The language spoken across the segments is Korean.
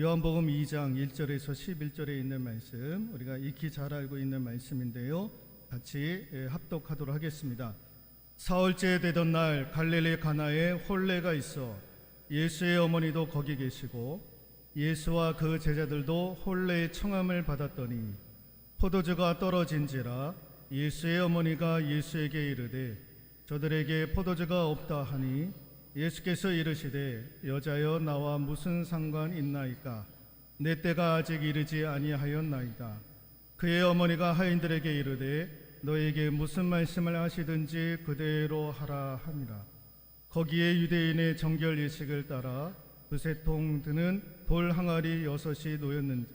요한복음 2장 1절에서 11절에 있는 말씀, 우리가 익히 잘 알고 있는 말씀인데요, 같이 합독하도록 하겠습니다. 사흘째 되던 날 갈릴리 가나에 혼례가 있어 예수의 어머니도 거기 계시고 예수와 그 제자들도 혼례의 청함을 받았더니 포도주가 떨어진지라 예수의 어머니가 예수에게 이르되 저들에게 포도주가 없다 하니 예수께서 이르시되 여자여 나와 무슨 상관 있나이까? 내 때가 아직 이르지 아니하였나이다. 그의 어머니가 하인들에게 이르되 너에게 무슨 말씀을 하시든지 그대로 하라 하니라. 거기에 유대인의 정결 예식을 따라 두세 통 드는 돌 항아리 6이 놓였는지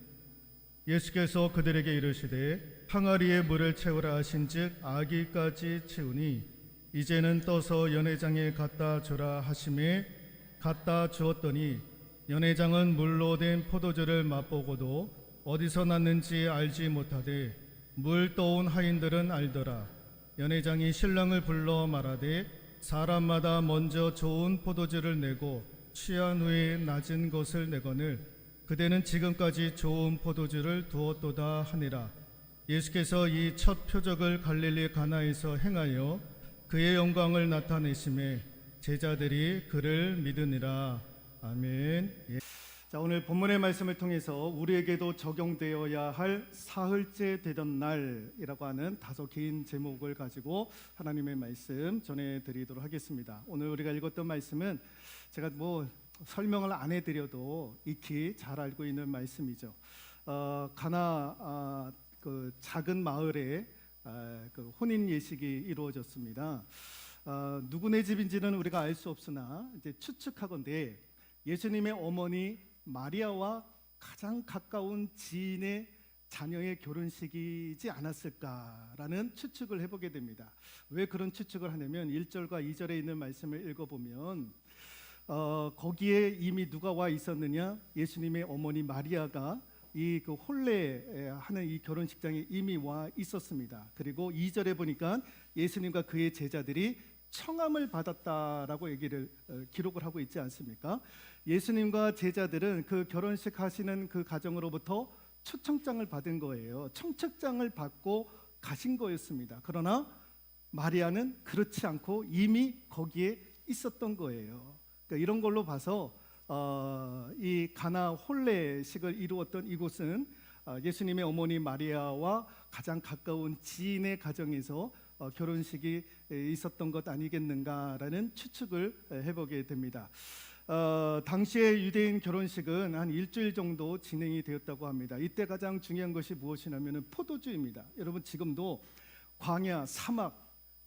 예수께서 그들에게 이르시되 항아리에 물을 채우라 하신즉 아기까지 채우니 이제는 떠서 연회장에 갖다 주라 하심에 갖다 주었더니 연회장은 물로 된 포도주를 맛보고도 어디서 났는지 알지 못하되 물 떠온 하인들은 알더라. 연회장이 신랑을 불러 말하되 사람마다 먼저 좋은 포도주를 내고 취한 후에 낮은 것을 내거늘 그대는 지금까지 좋은 포도주를 두었도다 하니라. 예수께서 이 첫 표적을 갈릴리 가나에서 행하여 그의 영광을 나타내심에 제자들이 그를 믿으니라. 아멘. 예. 자, 오늘 본문의 말씀을 통해서 우리에게도 적용되어야 할 사흘째 되던 날이라고 하는 다소 긴 제목을 가지고 하나님의 말씀 전해드리도록 하겠습니다. 오늘 우리가 읽었던 말씀은 제가 설명을 안 해드려도 익히 잘 알고 있는 말씀이죠. 가나 그 작은 마을에 그 혼인 예식이 이루어졌습니다. 누구네 집인지는 우리가 알 수 없으나 이제 추측하건대 예수님의 어머니 마리아와 가장 가까운 지인의 자녀의 결혼식이지 않았을까라는 추측을 해보게 됩니다. 왜 그런 추측을 하냐면 1절과 2절에 있는 말씀을 읽어보면 거기에 이미 누가 와 있었느냐? 예수님의 어머니 마리아가 이 그 혼례하는 이 결혼식장에 이미 와 있었습니다. 그리고 2절에 보니까 예수님과 그의 제자들이 청함을 받았다라고 기록을 하고 있지 않습니까? 예수님과 제자들은 그 결혼식 하시는 그 가정으로부터 초청장을 받은 거예요. 청첩장을 받고 가신 거였습니다. 그러나 마리아는 그렇지 않고 이미 거기에 있었던 거예요. 그러니까 이런 걸로 봐서 이 가나 혼례식을 이루었던 이곳은 예수님의 어머니 마리아와 가장 가까운 지인의 가정에서 결혼식이 있었던 것 아니겠는가라는 추측을 해보게 됩니다. 당시의 유대인 결혼식은 한 일주일 정도 진행이 되었다고 합니다. 이때 가장 중요한 것이 무엇이냐면 포도주입니다. 여러분 지금도 광야, 사막,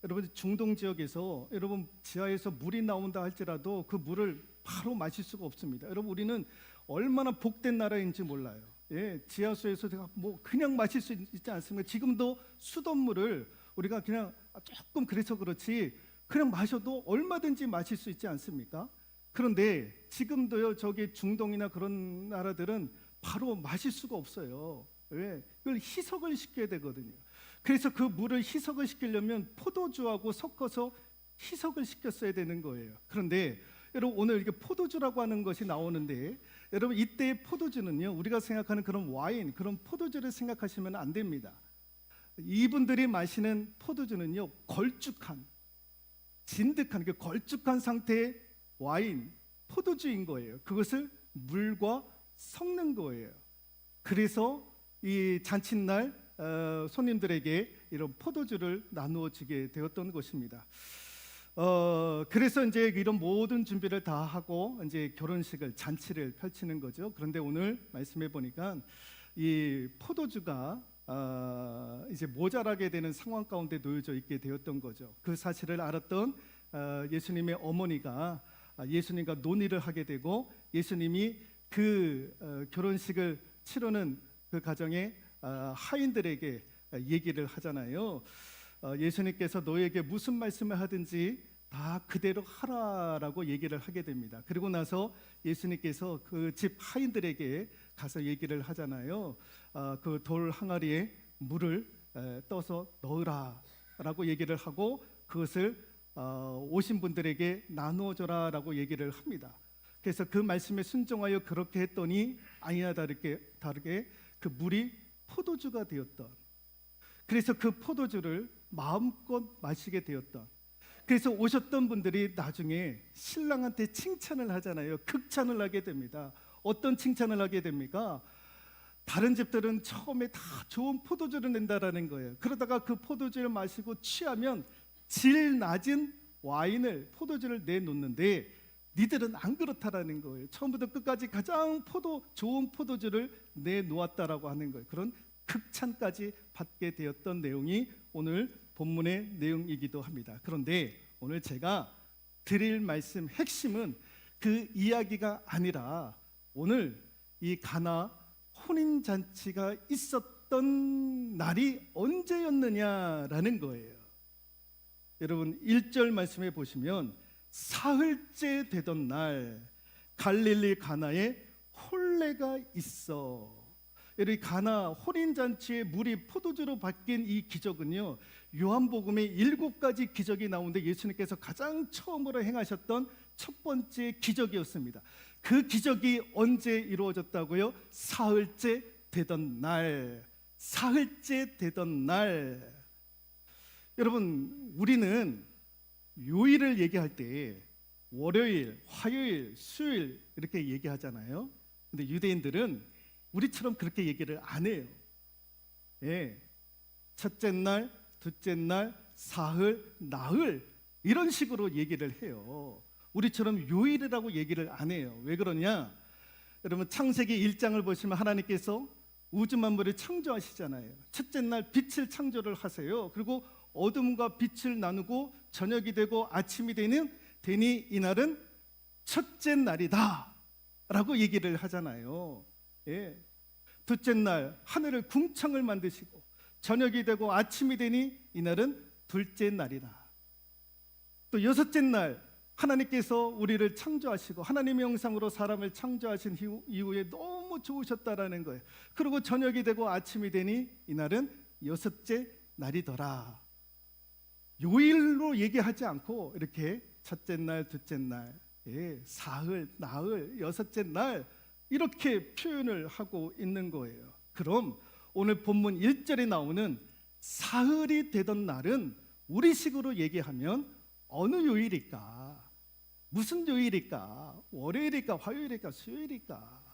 여러분 중동 지역에서 여러분 지하에서 물이 나온다 할지라도 그 물을 바로 마실 수가 없습니다. 여러분 우리는 얼마나 복된 나라인지 몰라요. 예, 지하수에서 그냥 마실 수 있지 않습니까? 지금도 수돗물을 우리가 그냥 조금 그래서 그렇지 그냥 마셔도 얼마든지 마실 수 있지 않습니까? 그런데 지금도요 저기 중동이나 그런 나라들은 바로 마실 수가 없어요. 왜? 그걸 희석을 시켜야 되거든요. 그래서 그 물을 희석을 시키려면 포도주하고 섞어서 희석을 시켰어야 되는 거예요. 그런데 여러분 오늘 이게 포도주라고 하는 것이 나오는데 여러분 이때의 포도주는요 우리가 생각하는 그런 와인, 그런 포도주를 생각하시면 안 됩니다. 이분들이 마시는 포도주는요 걸쭉한, 진득한 그 걸쭉한 상태의 와인, 포도주인 거예요. 그것을 물과 섞는 거예요. 그래서 이 잔칫날 손님들에게 이런 포도주를 나누어 주게 되었던 것입니다. 그래서 이제 이런 모든 준비를 다 하고 이제 결혼식을, 잔치를 펼치는 거죠. 그런데 오늘 말씀해 보니까 이 포도주가 이제 모자라게 되는 상황 가운데 놓여져 있게 되었던 거죠. 그 사실을 알았던 예수님의 어머니가 예수님과 논의를 하게 되고 예수님이 그 결혼식을 치르는 그 가정에 하인들에게 얘기를 하잖아요. 예수님께서 너에게 무슨 말씀을 하든지 다 그대로 하라라고 얘기를 하게 됩니다. 그리고 나서 예수님께서 그 집 하인들에게 가서 얘기를 하잖아요. 그 돌 항아리에 물을 떠서 넣으라라고 얘기를 하고 그것을 오신 분들에게 나누어줘라라고 얘기를 합니다. 그래서 그 말씀에 순종하여 그렇게 했더니 아니나 다르게 그 물이 포도주가 되었던, 그래서 그 포도주를 마음껏 마시게 되었던, 그래서 오셨던 분들이 나중에 신랑한테 칭찬을 하잖아요. 극찬을 하게 됩니다. 어떤 칭찬을 하게 됩니까? 다른 집들은 처음에 다 좋은 포도주를 낸다라는 거예요. 그러다가 그 포도주를 마시고 취하면 질 낮은 와인을, 포도주를 내놓는데 니들은 안 그렇다라는 거예요. 처음부터 끝까지 가장 좋은 포도주를 내놓았다라고 하는 거예요. 그런 극찬까지 받게 되었던 내용이 오늘 본문의 내용이기도 합니다. 그런데 오늘 제가 드릴 말씀 핵심은 그 이야기가 아니라 오늘 이 가나 혼인잔치가 있었던 날이 언제였느냐라는 거예요. 여러분 1절 말씀에 보시면 사흘째 되던 날 갈릴리 가나에 혼례가 있어. 여러분 가나 혼인잔치에 물이 포도주로 바뀐 이 기적은요, 요한복음에 7가지 기적이 나오는데 예수님께서 가장 처음으로 행하셨던 첫 번째 기적이었습니다. 그 기적이 언제 이루어졌다고요? 사흘째 되던 날. 사흘째 되던 날. 여러분 우리는 요일을 얘기할 때 월요일, 화요일, 수요일 이렇게 얘기하잖아요. 근데 유대인들은 우리처럼 그렇게 얘기를 안 해요. 예. 첫째 날, 둘째 날, 사흘, 나흘 이런 식으로 얘기를 해요. 우리처럼 요일이라고 얘기를 안 해요. 왜 그러냐? 여러분 창세기 1장을 보시면 하나님께서 우주 만물을 창조하시잖아요. 첫째 날 빛을 창조를 하세요. 그리고 어둠과 빛을 나누고 저녁이 되고 아침이 되니 이날은 첫째 날이다 라고 얘기를 하잖아요. 예. 둘째 날 하늘을 궁창을 만드시고 저녁이 되고 아침이 되니 이날은 둘째 날이다. 또 여섯째 날 하나님께서 우리를 창조하시고 하나님의 형상으로 사람을 창조하신 이후에 너무 좋으셨다라는 거예요. 그리고 저녁이 되고 아침이 되니 이날은 여섯째 날이더라. 요일로 얘기하지 않고 이렇게 첫째 날, 둘째 날, 사흘, 나흘, 여섯째 날 이렇게 표현을 하고 있는 거예요. 그럼 오늘 본문 1절에 나오는 사흘이 되던 날은 우리식으로 얘기하면 어느 요일일까? 무슨 요일일까? 월요일일까? 화요일일까? 수요일일까?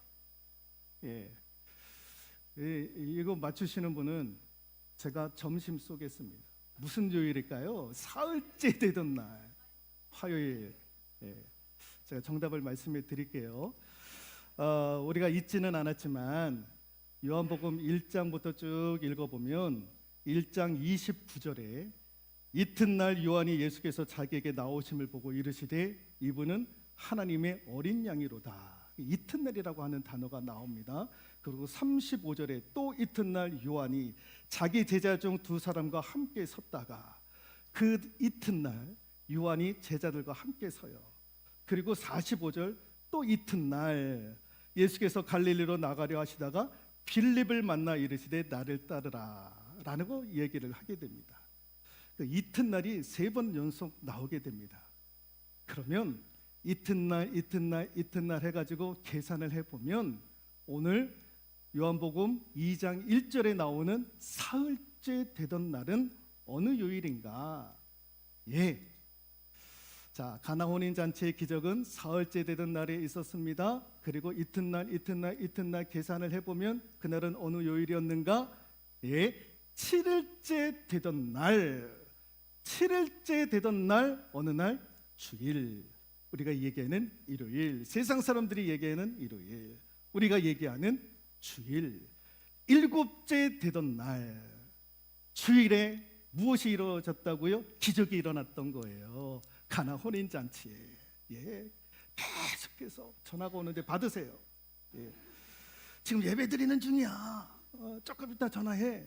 이거 맞추시는 분은 제가 점심 쏘겠습니다. 무슨 요일일까요? 사흘째 되던 날, 화요일. 제가 정답을 말씀해 드릴게요. 우리가 잊지는 않았지만 요한복음 1장부터 쭉 읽어보면 1장 29절에 이튿날 요한이 예수께서 자기에게 나오심을 보고 이르시되 이분은 하나님의 어린 양이로다. 이튿날이라고 하는 단어가 나옵니다. 그리고 35절에 또 이튿날 요한이 자기 제자 중 두 사람과 함께 섰다가 그 이튿날 요한이 제자들과 함께 서요. 그리고 45절 또 이튿날 예수께서 갈릴리로 나가려 하시다가 빌립을 만나 이르시되 나를 따르라 라고 얘기를 하게 됩니다. 그 이튿날이 3번 연속 나오게 됩니다. 그러면 이튿날 해가지고 계산을 해보면 오늘 요한복음 2장 1절에 나오는 사흘째 되던 날은 어느 요일인가? 자, 가나 혼인 잔치의 기적은 사흘째 되던 날에 있었습니다. 그리고 이튿날 계산을 해보면 그날은 어느 요일이었는가? 7일째 되던 날. 7일째 되던 날 어느 날? 주일. 우리가 얘기하는 일요일. 세상 사람들이 얘기하는 일요일. 우리가 얘기하는 주일. 7째 되던 날. 주일에 무엇이 이루어졌다고요? 기적이 일어났던 거예요. 가나 혼인잔치에. 계속해서 전화가 오는데 받으세요. 지금 예배 드리는 중이야. 조금 이따 전화해.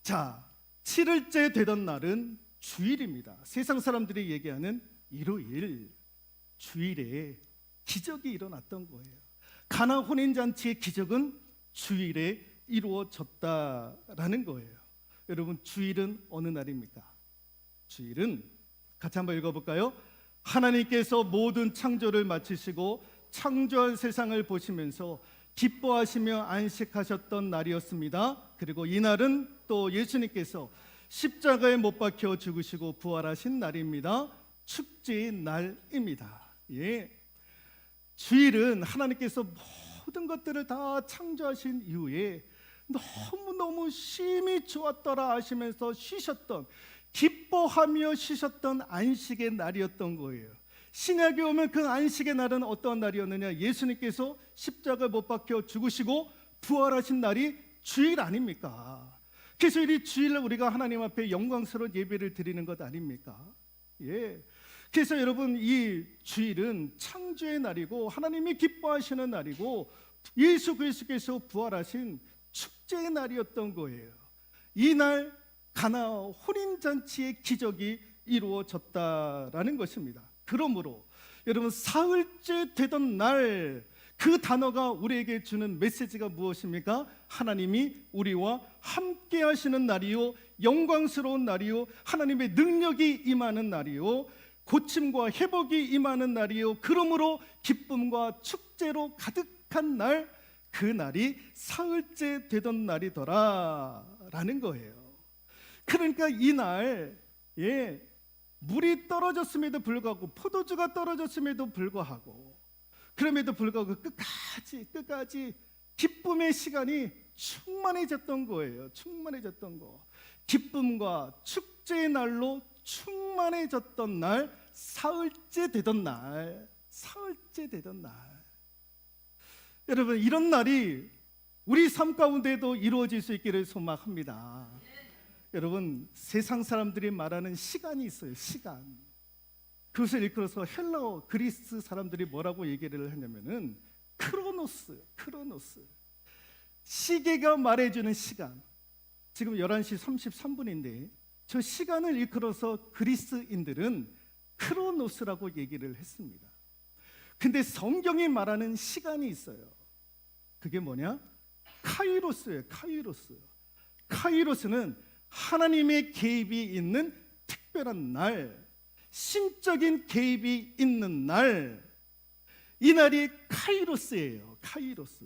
자, 7일째 되던 날은 주일입니다. 세상 사람들이 얘기하는 일요일. 주일에 기적이 일어났던 거예요. 가나 혼인잔치의 기적은 주일에 이루어졌다라는 거예요. 여러분 주일은 어느 날입니까? 주일은 같이 한번 읽어볼까요? 하나님께서 모든 창조를 마치시고 창조한 세상을 보시면서 기뻐하시며 안식하셨던 날이었습니다. 그리고 이날은 또 예수님께서 십자가에 못 박혀 죽으시고 부활하신 날입니다. 축제의 날입니다. 예. 주일은 하나님께서 모든 것들을 다 창조하신 이후에 너무너무 쉼이 좋았더라 하시면서 쉬셨던, 기뻐하며 쉬셨던 안식의 날이었던 거예요. 신약에 오면 그 안식의 날은 어떠한 날이었느냐? 예수님께서 십자가에 못 박혀 죽으시고 부활하신 날이 주일 아닙니까? 그래서 이 주일을 우리가 하나님 앞에 영광스러운 예배를 드리는 것 아닙니까? 예. 그래서 여러분, 이 주일은 창조의 날이고 하나님이 기뻐하시는 날이고 예수 그리스도께서 부활하신 축제의 날이었던 거예요. 이날 가나 혼인잔치의 기적이 이루어졌다라는 것입니다. 그러므로 여러분, 사흘째 되던 날, 그 단어가 우리에게 주는 메시지가 무엇입니까? 하나님이 우리와 함께 하시는 날이요, 영광스러운 날이요, 하나님의 능력이 임하는 날이요, 고침과 회복이 임하는 날이요, 그러므로 기쁨과 축제로 가득한 날, 그 날이 사흘째 되던 날이더라라는 거예요. 그러니까 이날, 예, 물이 떨어졌음에도 불구하고, 포도주가 떨어졌음에도 불구하고, 그럼에도 불구하고 끝까지 기쁨의 시간이 충만해졌던 거예요. 충만해졌던 거. 기쁨과 축제의 날로 충만해졌던 날, 사흘째 되던 날, 사흘째 되던 날. 여러분, 이런 날이 우리 삶 가운데도 이루어질 수 있기를 소망합니다. 여러분, 세상 사람들이 말하는 시간이 있어요. 시간. 그것을 일컬어서 헬라어, 그리스 사람들이 뭐라고 얘기를 하냐면은 크로노스. 시계가 말해주는 시간. 지금 11시 33분인데 저 시간을 일컬어서 그리스인들은 크로노스라고 얘기를 했습니다. 근데 성경이 말하는 시간이 있어요. 그게 뭐냐? 카이로스예요. 카이로스는 하나님의 개입이 있는 특별한 날, 신적인 개입이 있는 날, 이 날이 카이로스예요. 카이로스.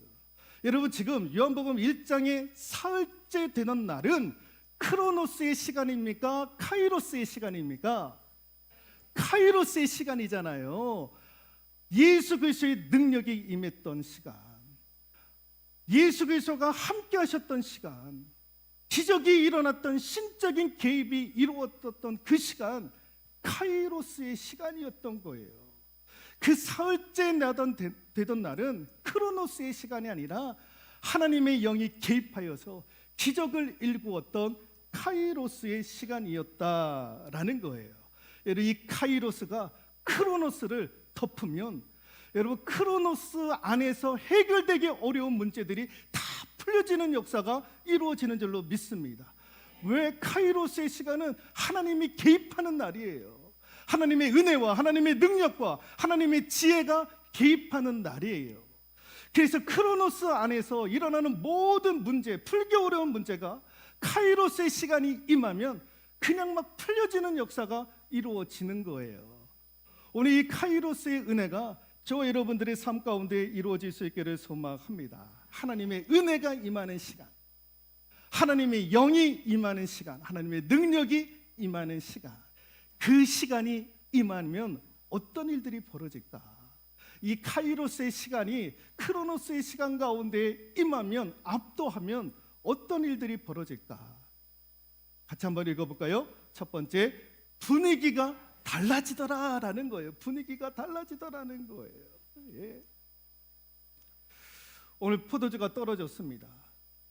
여러분, 지금 요한복음 1장의 사흘째 되는 날은 크로노스의 시간입니까? 카이로스의 시간입니까? 카이로스의 시간이잖아요. 예수 그리스도의 능력이 임했던 시간, 예수 그리스도가 함께 하셨던 시간, 기적이 일어났던 신적인 개입이 이루어졌던 그 시간, 카이로스의 시간이었던 거예요. 그 사흘째 되던 날은 크로노스의 시간이 아니라 하나님의 영이 개입하여서 기적을 일구었던 카이로스의 시간이었다라는 거예요. 여러분, 이 카이로스가 크로노스를 덮으면, 여러분, 크로노스 안에서 해결되기 어려운 문제들이 다 풀려지는 역사가 이루어지는 줄로 믿습니다. 왜? 카이로스의 시간은 하나님이 개입하는 날이에요. 하나님의 은혜와 하나님의 능력과 하나님의 지혜가 개입하는 날이에요. 그래서 크로노스 안에서 일어나는 모든 문제, 풀기 어려운 문제가 카이로스의 시간이 임하면 그냥 막 풀려지는 역사가 이루어지는 거예요. 오늘 이 카이로스의 은혜가 저와 여러분들의 삶 가운데 이루어질 수 있기를 소망합니다. 하나님의 은혜가 임하는 시간, 하나님의 영이 임하는 시간, 하나님의 능력이 임하는 시간, 그 시간이 임하면 어떤 일들이 벌어질까? 이 카이로스의 시간이 크로노스의 시간 가운데 임하면, 압도하면 어떤 일들이 벌어질까? 같이 한번 읽어볼까요? 첫 번째, 분위기가 달라지더라라는 거예요. 분위기가 달라지더라는 거예요. 예. 오늘 포도주가 떨어졌습니다.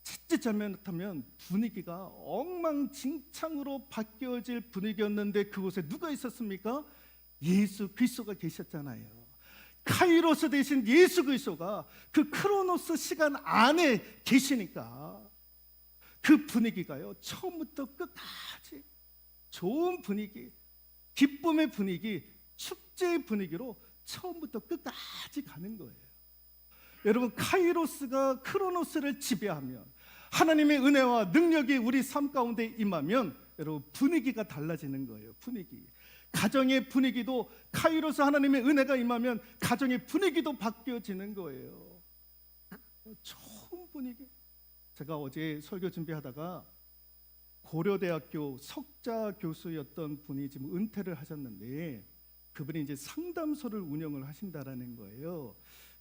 채찍 잘못하면 분위기가 엉망진창으로 바뀌어질 분위기였는데 그곳에 누가 있었습니까? 예수 그리스도가 계셨잖아요. 카이로스 대신 예수 그리스도가 그 크로노스 시간 안에 계시니까 그 분위기가요, 처음부터 끝까지 좋은 분위기, 기쁨의 분위기, 축제의 분위기로 처음부터 끝까지 가는 거예요. 여러분, 카이로스가 크로노스를 지배하면, 하나님의 은혜와 능력이 우리 삶 가운데 임하면 여러분, 분위기가 달라지는 거예요. 분위기. 가정의 분위기도 카이로스 하나님의 은혜가 임하면 가정의 분위기도 바뀌어지는 거예요. 좋은 분위기. 제가 어제 설교 준비하다가 고려대학교 석자 교수였던 분이 지금 은퇴를 하셨는데 그분이 이제 상담소를 운영을 하신다라는 거예요.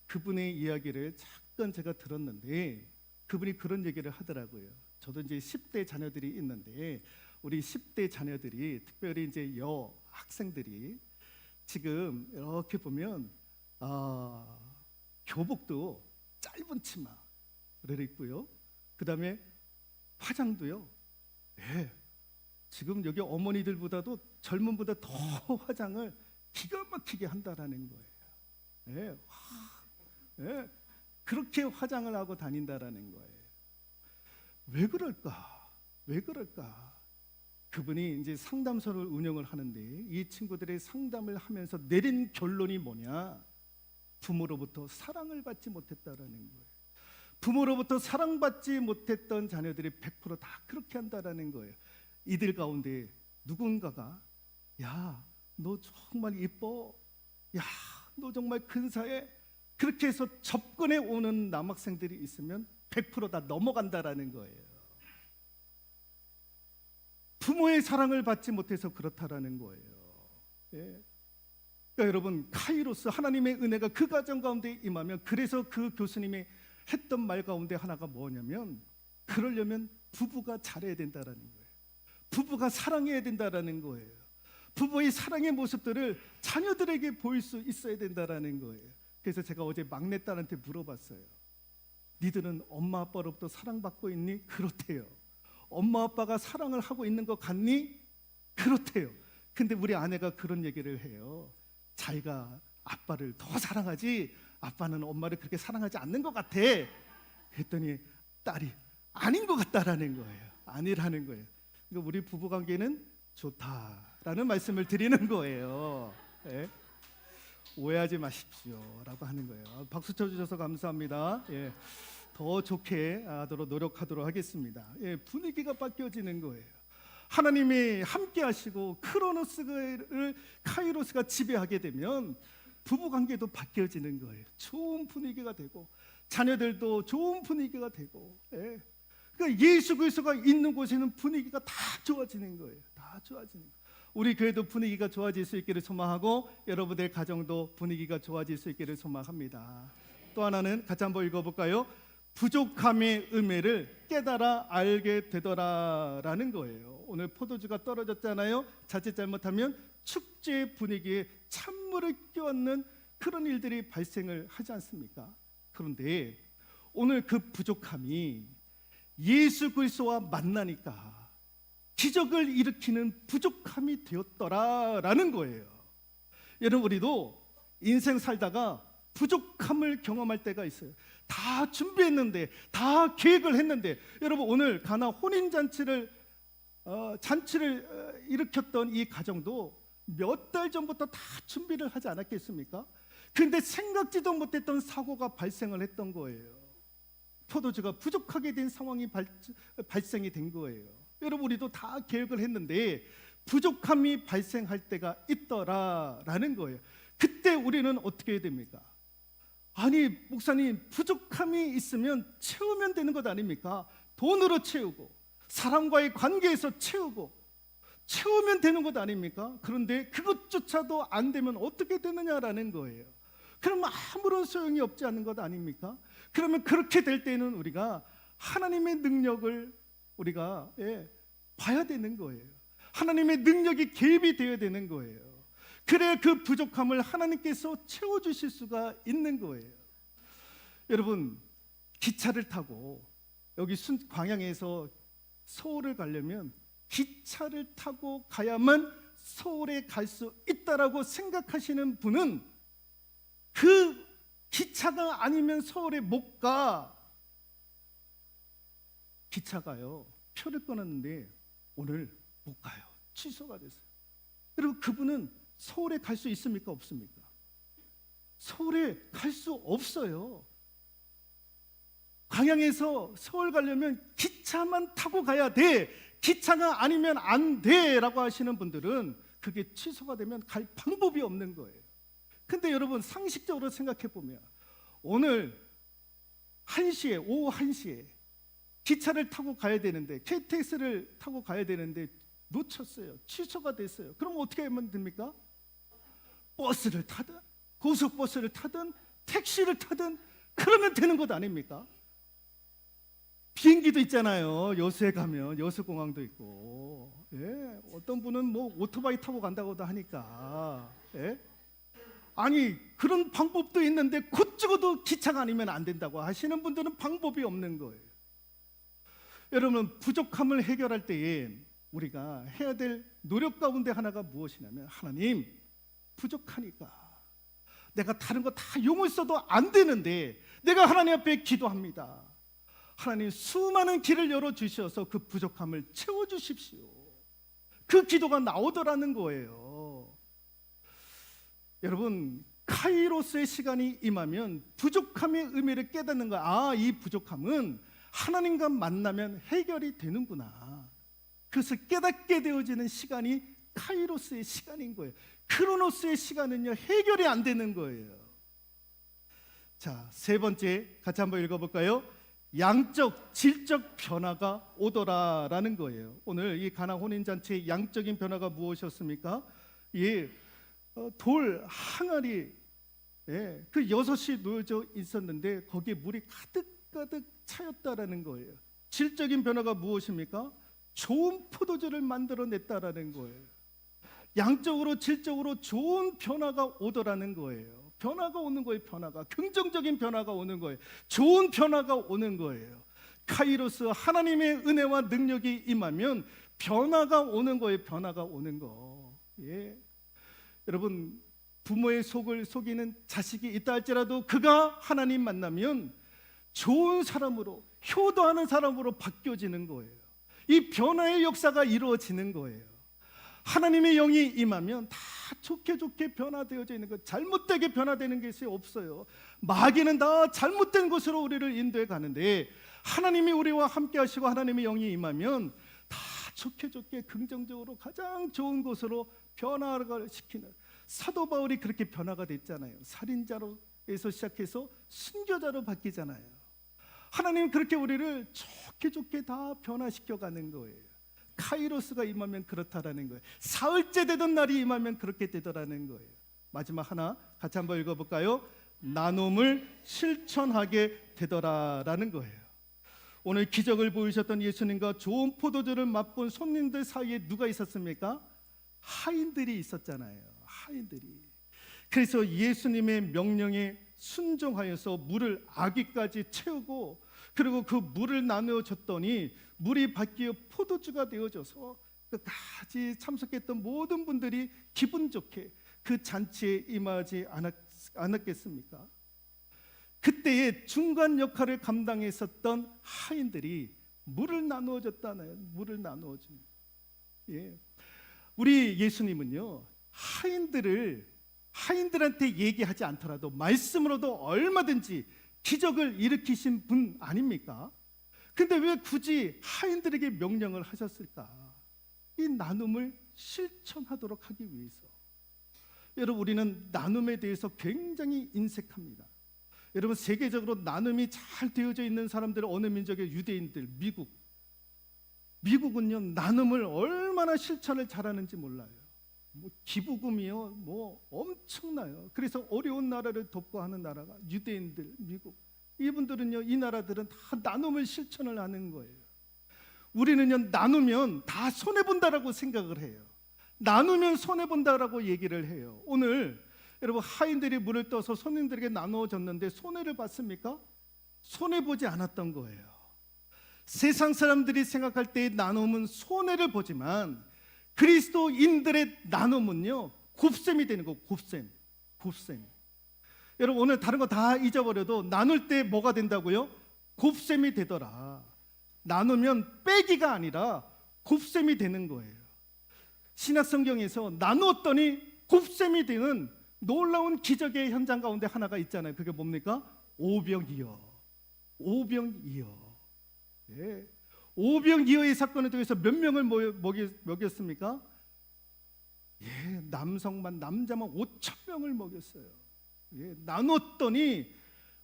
그분의 이야기를 잠깐 제가 들었는데 그분이 그런 얘기를 하더라고요. 저도 이제 10대 자녀들이 있는데 우리 10대 자녀들이 특별히 이제 여학생들이 지금 이렇게 보면 교복도 짧은 치마를 입고요. 그다음에 화장도요. 네, 지금 여기 어머니들보다도 젊은보다 더 화장을 기가 막히게 한다라는 거예요. 네, 네, 그렇게 화장을 하고 다닌다라는 거예요. 왜 그럴까? 왜 그럴까? 그분이 이제 상담소를 운영을 하는데 이 친구들의 상담을 하면서 내린 결론이 뭐냐? 부모로부터 사랑을 받지 못했다라는 거예요. 부모로부터 사랑받지 못했던 자녀들이 100%다 그렇게 한다라는 거예요. 이들 가운데 누군가가 야, 너 정말 이뻐. 야, 너 정말 근사해. 그렇게 해서 접근해 오는 남학생들이 있으면 100%다 넘어간다라는 거예요. 부모의 사랑을 받지 못해서 그렇다라는 거예요. 예. 그러니까 여러분, 카이로스 하나님의 은혜가 그 가정 가운데 임하면, 그래서 그 교수님이 했던 말 가운데 하나가 뭐냐면, 그러려면 부부가 잘해야 된다라는 거예요. 부부가 사랑해야 된다라는 거예요. 부부의 사랑의 모습들을 자녀들에게 보일 수 있어야 된다라는 거예요. 그래서 제가 어제 막내딸한테 물어봤어요. 니들은 엄마 아빠로부터 사랑받고 있니? 그렇대요. 엄마 아빠가 사랑을 하고 있는 것 같니? 그렇대요. 근데 우리 아내가 그런 얘기를 해요. 자기가 아빠를 더 사랑하지 아빠는 엄마를 그렇게 사랑하지 않는 것 같아. 그랬더니 딸이 아닌 것 같다라는 거예요. 아니라는 거예요. 그러니까 우리 부부관계는 좋다라는 말씀을 드리는 거예요. 예? 오해하지 마십시오 라고 하는 거예요. 박수 쳐주셔서 감사합니다. 예. 더 좋게 하도록 노력하도록 하겠습니다. 예, 분위기가 바뀌어지는 거예요. 하나님이 함께 하시고 크로노스를 카이로스가 지배하게 되면 부부관계도 바뀌어지는 거예요. 좋은 분위기가 되고 자녀들도 좋은 분위기가 되고, 예. 그러니까 예수 그리스도가 있는 곳에는 분위기가 다 좋아지는 거예요. 다 좋아지는 거예요. 우리 교회도 분위기가 좋아질 수 있기를 소망하고 여러분의 가정도 분위기가 좋아질 수 있기를 소망합니다. 또 하나는 같이 한번 읽어볼까요? 부족함의 의미를 깨달아 알게 되더라라는 거예요. 오늘 포도주가 떨어졌잖아요. 자칫 잘못하면 축제 분위기에 찬물을 끼얹는 그런 일들이 발생을 하지 않습니까? 그런데 오늘 그 부족함이 예수 그리스도와 만나니까 기적을 일으키는 부족함이 되었더라라는 거예요. 여러분, 우리도 인생 살다가 부족함을 경험할 때가 있어요. 다 준비했는데, 다 계획을 했는데, 여러분 오늘 가나 혼인 잔치를 일으켰던 이 가정도 몇 달 전부터 다 준비를 하지 않았겠습니까? 그런데 생각지도 못했던 사고가 발생을 했던 거예요. 포도주가 부족하게 된 상황이 발생이 된 거예요. 여러분, 우리도 다 계획을 했는데 부족함이 발생할 때가 있더라라는 거예요. 그때 우리는 어떻게 해야 됩니까? 아니, 목사님, 부족함이 있으면 채우면 되는 것 아닙니까? 돈으로 채우고 사람과의 관계에서 채우면 되는 것 아닙니까? 그런데 그것조차도 안 되면 어떻게 되느냐라는 거예요. 그러면 아무런 소용이 없지 않는 것 아닙니까? 그러면 그렇게 될 때는 우리가 하나님의 능력을 우리가 봐야 되는 거예요. 하나님의 능력이 개입이 되어야 되는 거예요. 그래야 그 부족함을 하나님께서 채워주실 수가 있는 거예요. 여러분, 기차를 타고 여기 광양에서 서울을 가려면 기차를 타고 가야만 서울에 갈 수 있다라고 생각하시는 분은 그 기차가 아니면 서울에 못 가. 기차가요, 표를 끊었는데 오늘 못 가요. 취소가 됐어요. 여러분, 그분은 서울에 갈 수 있습니까? 없습니까? 서울에 갈 수 없어요. 광양에서 서울 가려면 기차만 타고 가야 돼. 기차가 아니면 안 돼 라고 하시는 분들은 그게 취소가 되면 갈 방법이 없는 거예요. 근데 여러분 상식적으로 생각해 보면 오늘 1시에 오후 1시에 기차를 타고 가야 되는데 KTX를 타고 가야 되는데 놓쳤어요. 취소가 됐어요. 그럼 어떻게 하면 됩니까? 버스를 타든 고속버스를 타든 택시를 타든 그러면 되는 것 아닙니까? 비행기도 있잖아요. 여수에 가면 여수공항도 있고, 예? 어떤 분은 뭐 오토바이 타고 간다고도 하니까, 예? 아니 그런 방법도 있는데 곧 죽어도 기차가 아니면 안 된다고 하시는 분들은 방법이 없는 거예요. 여러분 부족함을 해결할 때에 우리가 해야 될 노력 가운데 하나가 무엇이냐면 하나님 부족하니까 내가 다른 거 다 용을 써도 안 되는데 내가 하나님 앞에 기도합니다. 하나님 수많은 길을 열어주셔서 그 부족함을 채워주십시오. 그 기도가 나오더라는 거예요. 여러분 카이로스의 시간이 임하면 부족함의 의미를 깨닫는 거야. 아, 이 부족함은 하나님과 만나면 해결이 되는구나. 그것을 깨닫게 되어지는 시간이 카이로스의 시간인 거예요. 크로노스의 시간은요 해결이 안 되는 거예요. 자, 세 번째 같이 한번 읽어볼까요? 양적, 질적 변화가 오더라라는 거예요. 오늘 이 가나 혼인잔치의 양적인 변화가 무엇이었습니까? 예, 돌 항아리, 예, 그 6이 놓여져 있었는데 거기에 물이 가득가득 차였다라는 거예요. 질적인 변화가 무엇입니까? 좋은 포도주를 만들어냈다라는 거예요. 양적으로 질적으로 좋은 변화가 오더라는 거예요. 변화가 오는 거예요. 변화가 긍정적인 변화가 오는 거예요. 좋은 변화가 오는 거예요. 카이로스 하나님의 은혜와 능력이 임하면 변화가 오는 거예요. 변화가 오는 거. 예. 여러분 부모의 속을 속이는 자식이 있다 할지라도 그가 하나님 만나면 좋은 사람으로 효도하는 사람으로 바뀌어지는 거예요. 이 변화의 역사가 이루어지는 거예요. 하나님의 영이 임하면 다 좋게 변화되어져 있는 것, 잘못되게 변화되는 것이 없어요. 마귀는 다 잘못된 곳으로 우리를 인도해 가는데 하나님이 우리와 함께 하시고 하나님의 영이 임하면 다 좋게 긍정적으로 가장 좋은 곳으로 변화를 시키는, 사도 바울이 그렇게 변화가 됐잖아요. 살인자로에서 시작해서 순교자로 바뀌잖아요. 하나님은 그렇게 우리를 좋게 다 변화시켜 가는 거예요. 카이로스가 임하면 그렇다라는 거예요. 사흘째 되던 날이 임하면 그렇게 되더라는 거예요. 마지막 하나 같이 한번 읽어볼까요? 나눔을 실천하게 되더라라는 거예요. 오늘 기적을 보이셨던 예수님과 좋은 포도주를 맛본 손님들 사이에 누가 있었습니까? 하인들이 있었잖아요. 하인들이. 그래서 예수님의 명령에 순종하여서 물을 아기까지 채우고 그리고 그 물을 나누어 줬더니 물이 바뀌어 포도주가 되어져서 끝까지 참석했던 모든 분들이 기분 좋게 그 잔치에 임하지 않았겠습니까? 그때의 중간 역할을 감당했었던 하인들이 물을 나누어 줬다나요? 물을 나누어 준. 예. 우리 예수님은요 하인들한테 얘기하지 않더라도 말씀으로도 얼마든지 기적을 일으키신 분 아닙니까? 근데 왜 굳이 하인들에게 명령을 하셨을까? 이 나눔을 실천하도록 하기 위해서. 여러분 우리는 나눔에 대해서 굉장히 인색합니다. 여러분 세계적으로 나눔이 잘 되어져 있는 사람들은 어느 민족의 유대인들, 미국은요 나눔을 얼마나 실천을 잘하는지 몰라요. 뭐 기부금이요 뭐 엄청나요. 그래서 어려운 나라를 돕고 하는 나라가 유대인들, 미국. 이분들은요 이 나라들은 다 나눔을 실천을 하는 거예요. 우리는요 나누면 다 손해본다라고 생각을 해요. 나누면 손해본다라고 얘기를 해요. 오늘 여러분 하인들이 물을 떠서 손님들에게 나누어 줬는데 손해를 봤습니까? 손해보지 않았던 거예요. 세상 사람들이 생각할 때 나눔은 손해를 보지만 그리스도인들의 나눔은요 곱셈이 되는 거. 곱셈. 여러분 오늘 다른 거 다 잊어버려도 나눌 때 뭐가 된다고요? 곱셈이 되더라. 나누면 빼기가 아니라 곱셈이 되는 거예요. 신약성경에서 나누었더니 곱셈이 되는 놀라운 기적의 현장 가운데 하나가 있잖아요. 그게 뭡니까? 오병이어. 예. 오병이어의 사건을 통해서 몇 명을 먹였습니까? 예, 남자만 5천 명을 먹였어요. 예, 나눴더니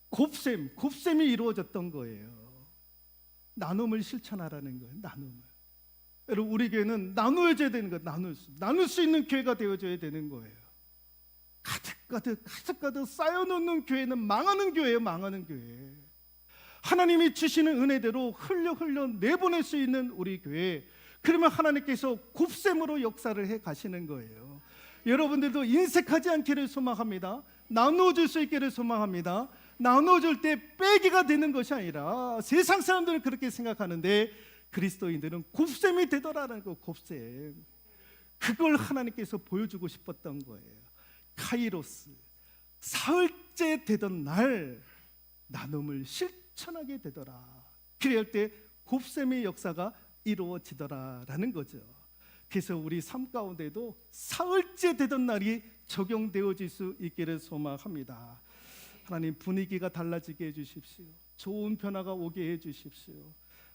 곱셈이 이루어졌던 거예요. 나눔을 실천하라는 거예요. 나눔을. 여러분, 우리 교회는 나누어져야 되는 거예요. 나눌 수 있는 교회가 되어줘야 되는 거예요. 가득 쌓여놓는 교회는 망하는 교회예요. 망하는 교회. 하나님이 주시는 은혜대로 흘려 내보낼 수 있는 우리 교회, 그러면 하나님께서 곱셈으로 역사를 해 가시는 거예요. 여러분들도 인색하지 않기를 소망합니다. 나누어줄 수 있기를 소망합니다. 나누어줄 때 빼기가 되는 것이 아니라, 세상 사람들은 그렇게 생각하는데 그리스도인들은 곱셈이 되더라는 거. 곱셈. 그걸 하나님께서 보여주고 싶었던 거예요. 카이로스, 사흘째 되던 날 나눔을 실천하게 되더라. 그럴 때 곱셈의 역사가 이루어지더라라는 거죠. 그래서 우리 삶 가운데도 사흘째 되던 날이 적용되어질 수 있기를 소망합니다. 하나님, 분위기가 달라지게 해주십시오. 좋은 변화가 오게 해주십시오.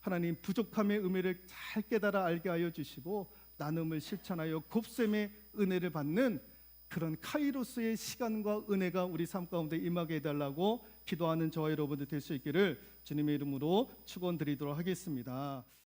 하나님, 부족함의 의미를 잘 깨달아 알게 하여 주시고 나눔을 실천하여 곱셈의 은혜를 받는 그런 카이로스의 시간과 은혜가 우리 삶 가운데 임하게 해달라고 기도하는 저와 여러분들 될 수 있기를 주님의 이름으로 축원드리도록 하겠습니다.